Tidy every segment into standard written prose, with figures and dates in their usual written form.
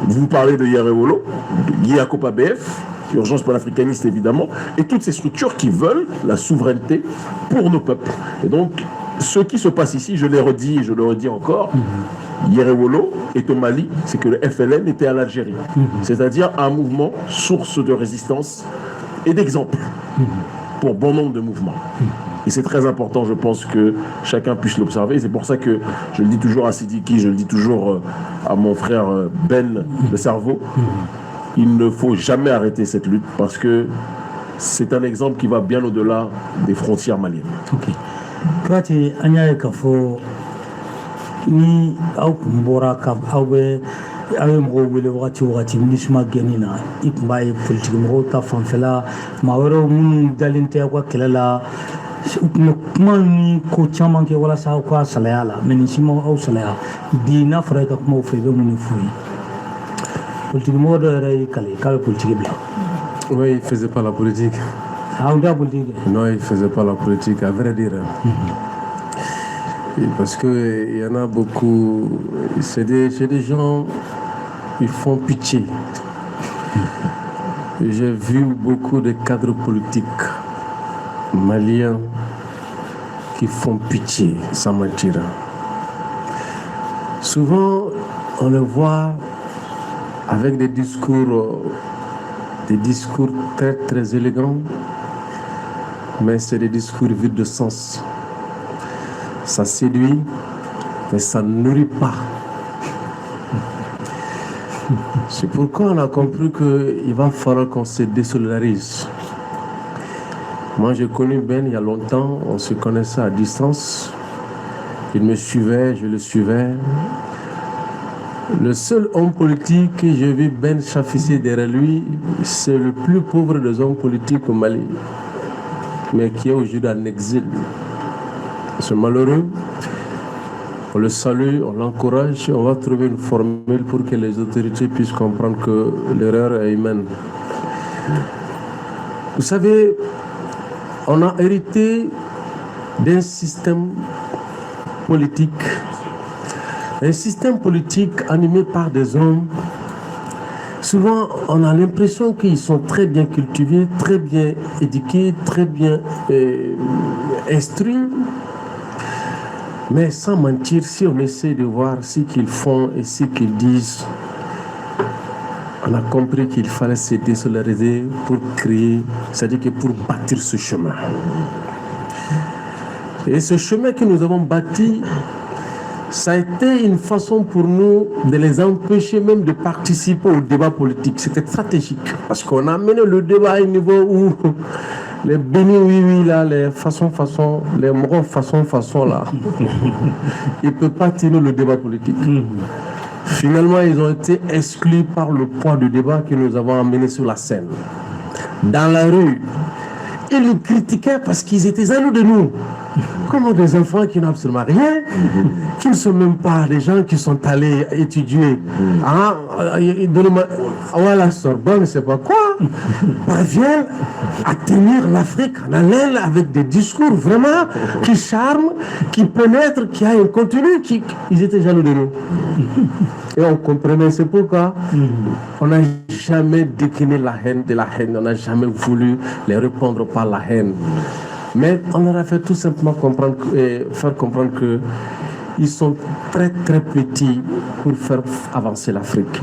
Vous parlez de Yarewolo, Yacoub ABF, Urgence panafricaniste évidemment, et toutes ces structures qui veulent la souveraineté pour nos peuples. Et donc, ce qui se passe ici, je l'ai redit et je le redis encore, Yarewolo est au Mali, c'est que le FLN était à l'Algérie. C'est-à-dire un mouvement source de résistance et d'exemple pour bon nombre de mouvements. Et c'est très important, je pense, que chacun puisse l'observer. C'est pour ça que je le dis toujours à Sidiki, je le dis toujours à mon frère Ben, le cerveau. Il ne faut jamais arrêter cette lutte parce que c'est un exemple qui va bien au-delà des frontières maliennes. Okay. Kati anya kafo ni au kumbora ka awe awe mgo wele wakati nisma genina ikmbaye politique mgo ta fanfela mawero mun dalinte kwa kelela kuma ni ko caman kɛ walasa aw ka salaya la mais ni si ma aw salaya bi n'a fɔra i ka kuma fɛ i bɛ mun de f'u ye politique mɔgɔ dɔ yɛrɛ y'i kale k'a bɛ politique bila. Oui, il ne faisait pas la politique. Ah, on a politique. Non, il ne faisait pas la politique, à vrai dire. Parce qu'il y en a beaucoup, c'est des gens, ils font pitié. J'ai vu beaucoup de cadres politiques maliens qui font pitié, sans mentir. Souvent, on le voit avec des discours très très élégants, mais c'est des discours vides de sens. Ça séduit, mais ça ne nourrit pas. C'est pourquoi on a compris qu'il va falloir qu'on se désolidarise. Moi, j'ai connu Ben il y a longtemps, on se connaissait à distance. Il me suivait, je le suivais. Le seul homme politique que j'ai vu Ben Chafissi derrière lui, c'est le plus pauvre des hommes politiques au Mali, mais qui est aujourd'hui en exil. C'est malheureux. On le salue, on l'encourage, on va trouver une formule pour que les autorités puissent comprendre que l'erreur est humaine. Vous savez, on a hérité d'un système politique. Un système politique animé par des hommes, souvent on a l'impression qu'ils sont très bien cultivés, très bien éduqués, très bien instruits. Mais sans mentir, si on essaie de voir ce qu'ils font et ce qu'ils disent, on a compris qu'il fallait se désolidariser pour créer, c'est-à-dire que pour bâtir ce chemin. Et ce chemin que nous avons bâti, ça a été une façon pour nous de les empêcher même de participer au débat politique. C'était stratégique parce qu'on a mené le débat à un niveau où les bénis oui là, les façon, les morons façon là, ils ne peuvent pas tenir le débat politique. Finalement, ils ont été exclus par le poids du débat que nous avons amené sur la scène. Dans la rue, ils nous critiquaient parce qu'ils étaient jaloux de nous. Comme des enfants qui n'ont absolument rien, qui ne sont même pas des gens qui sont allés étudier. La Sorbonne, c'est pas quoi, parviennent à tenir l'Afrique en haleine avec des discours vraiment qui charment, qui pénètrent, qui a un contenu, ils étaient jaloux de nous. Et on comprenait, c'est pourquoi on n'a jamais décliné la haine de la haine, on n'a jamais voulu les répondre par la haine. Mais on leur a fait tout simplement faire comprendre qu'ils sont très très petits pour faire avancer l'Afrique.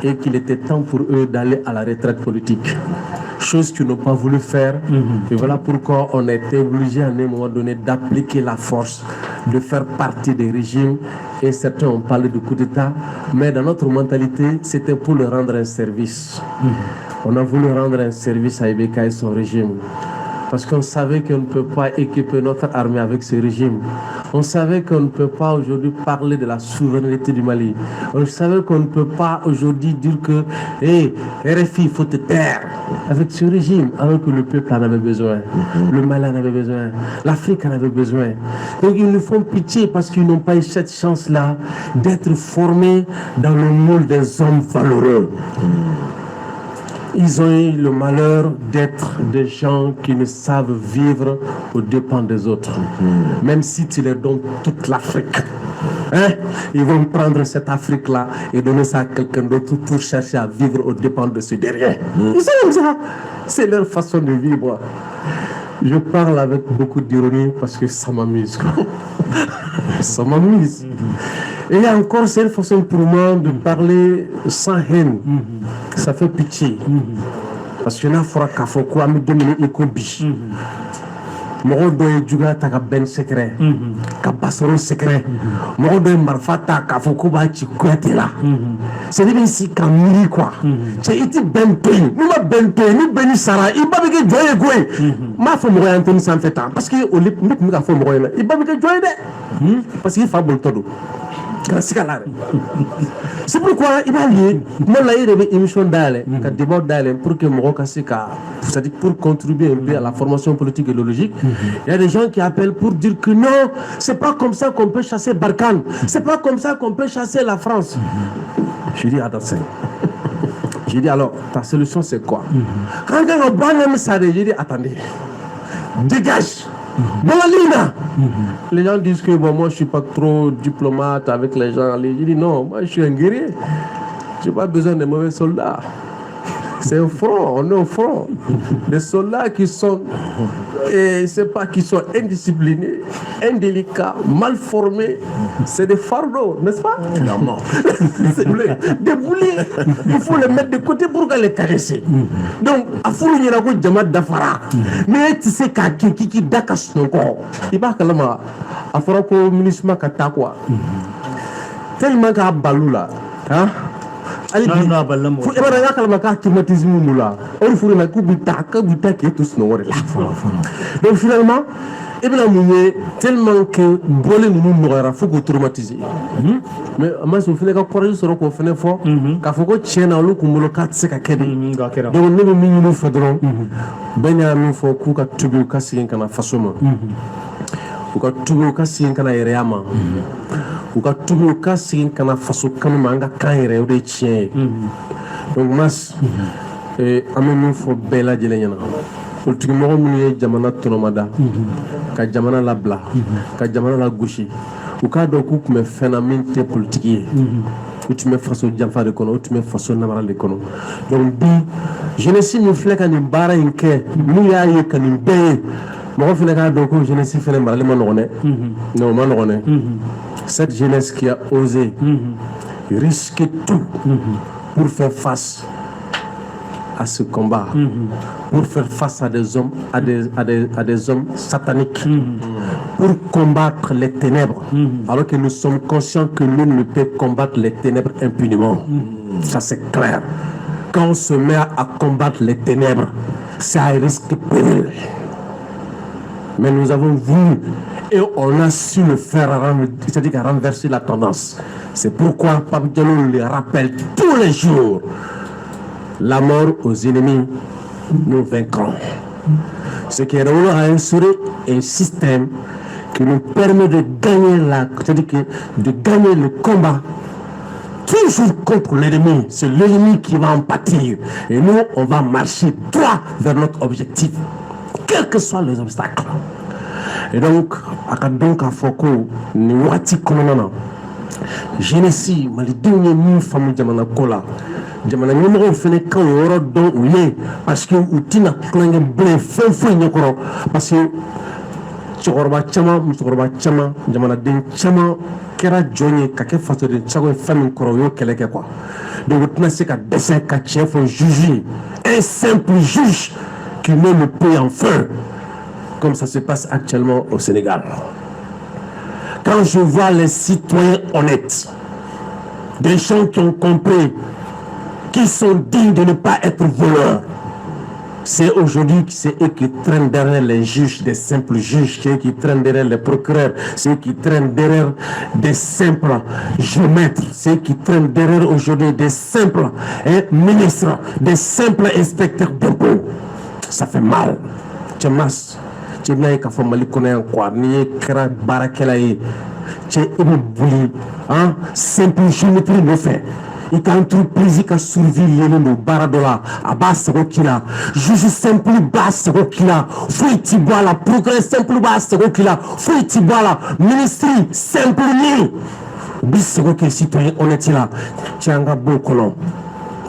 Et qu'il était temps pour eux d'aller à la retraite politique. Chose qu'ils n'ont pas voulu faire. Et voilà pourquoi on a été obligé à un moment donné d'appliquer la force, de faire partie des régimes. Et certains ont parlé de coup d'État. Mais dans notre mentalité, c'était pour leur rendre un service. On a voulu rendre un service à Ibeka et son régime. Parce qu'on savait qu'on ne peut pas équiper notre armée avec ce régime. On savait qu'on ne peut pas aujourd'hui parler de la souveraineté du Mali. On savait qu'on ne peut pas aujourd'hui dire que RFI, il faut te taire avec ce régime, alors que le peuple en avait besoin. Le Mali en avait besoin. L'Afrique en avait besoin. Donc ils nous font pitié parce qu'ils n'ont pas eu cette chance-là d'être formés dans le moule des hommes valeureux. Ils ont eu le malheur d'être des gens qui ne savent vivre aux dépens des autres. Même si tu leur donnes toute l'Afrique, Hein? Ils vont prendre cette Afrique-là et donner ça à quelqu'un d'autre pour chercher à vivre aux dépens de ce dernier. Ils sont comme ça. C'est leur façon de vivre. Je parle avec beaucoup d'ironie parce que ça m'amuse. Ça m'amuse. Et encore, c'est une façon pour moi de parler sans haine. Ça fait pitié. Parce que là, il faudra qu'il faut quoi me donner les copies. Mɔgɔ dɔ ye juguya ta ka bɛn secret ka basaro secret mɔgɔ dɔ ye marifa ta k'a fɔ ko b'a ci Kuyatɛ la c'est de bɛ si ka miiri quoi cɛ i ti bɛn to yen n'i ma bɛn to yen ni bɛn ni sara i ba bɛ kɛ jɔn ye koyi n m'a fɔ mɔgɔ ye antenne sanfɛ tan parce que o ne tun bɛ k'a fɔ mɔgɔ ɲɛna i ba bɛ kɛ jɔn ye dɛ parce que i fa bolotɔ don kana siga la dɛ c'est pourquoi i b'a ye tuma la i yɛrɛ bɛ émission dayɛlɛ ka débat dayɛlɛ pour que mɔgɔ ka se ka c'est-à-dire pour contribuer un peu à la formation politique et idéologique. Il y a des gens qui appellent pour dire que non, c'est pas comme ça qu'on peut chasser Barkhane, c'est pas comme ça qu'on peut chasser la France. Je dis attention. Je dis alors, ta solution c'est quoi? Quand on banane ça, je dis attendez, dégage. Bolina. Les gens disent que bon, moi je suis pas trop diplomate avec les gens. Je dis non, moi je suis un guerrier. J'ai pas besoin de mauvais soldats. C'est un front, on est au front. Des soldats qui sont, qui sont indisciplinés, indélicats, mal formés, c'est des fardeaux, n'est-ce pas? Clairement. Des boulets. Il faut les mettre de côté pour les caresser. Donc, à fou, il y a un jamat d'afara. Mais tu sais qu'à qui dakas son corps. Il va calmer. À fora ko ministre kata quoi. Tellement qu'à balou là, hein? Donc finalement, tellement que bolé nous n'aura faut que traumatiser. Mais moi je fais courage sur qu'on fait fort qu'a faut que tienne à l'eau comme le 4 c'est qu'à donc nous nous faisons Benjamin faut que tu veux casser un façon ou ka tubu ka sigin kana yɛrɛ ya ma u ka tubu ka sigin kana faso kanu ma an ka kan yɛrɛ o de ye tiɲɛ ye donc mas an bɛ min fɔ bɛɛ lajɛlen ɲɛna politikimɔgɔ minnu ye jamana tɔnɔmada ka jamana labila ka jamana lagosi u k'a dɔn k'u tun bɛ fɛn na min tɛ politiki ye u tun bɛ faso janfa de kɔnɔ u tun bɛ faso namara de kɔnɔ donc bi jeunesse min filɛ ka nin baara in kɛ n'u y'a ye ka nin bɛɛ ye mɔgɔ fana k'a dɔn ko jeunesse fana marali ma nɔgɔn dɛ non o ma nɔgɔn dɛ cette jeunesse qui a osé risquer tout pour faire face à ce combat, pour faire face à des hommes, à des hommes sataniques, pour combattre les ténèbres, alors que nous sommes conscients que nous ne pouvons combattre les ténèbres impunément. Ça c'est clair. Quand on se met à combattre les ténèbres, c'est à risque péril. Mais nous avons voulu et on a su le faire, c'est-à-dire à renverser la tendance. C'est pourquoi Pape Diallo le rappelle tous les jours. La mort aux ennemis, nous vaincrons. Ce qui est révolu à instaurer un système qui nous permet de gagner c'est-à-dire de gagner le combat toujours contre l'ennemi. C'est l'ennemi qui va en pâtir. Et nous, on va marcher droit vers notre objectif, quels que soient les obstacles. Et donc, à Foko, ni wati kononana. Genesi, malidenye ni famu jamana kola. Jamana nyemoro fene kan yoro don uye parce que utina klange ble fenfo nyokoro parce que chokoroba chama musokoroba chama jamana den chama kera jonye kake faso de chago fami koro yo keleke quoi. Donc utina se ka dessin ka chef juger un simple juge qui met le pays en feu comme ça se passe actuellement au Sénégal. Quand je vois les citoyens honnêtes, des gens qui ont compris, qui sont dignes de ne pas être voleurs, c'est aujourd'hui que c'est eux qui traînent derrière les juges, des simples juges, c'est eux qui traînent derrière les procureurs, c'est eux qui traînent derrière des simples géomètres, c'est eux qui traînent derrière aujourd'hui des simples ministres, des simples inspecteurs d'impôts. Ça fait mal. Tchamas, tchénaï ka famali connaît quoi, ni kra barakela yi, tché ibu bouli, hein, simple géométrie no fait. i ka entreprise ka survie yelen don baara dɔ la a b'a sago k'i la juge simple b'a sago k'i la foyi ti bɔ a la procureur simple b'a sago k'i la foyi ti bɔ a la ministre simple ni u b'i sago kɛ citoyen honnête la cɛ an ka bɔ o kɔnɔ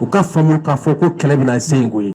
u ka faamu k'a fɔ ko kɛlɛ bɛna se yen koyi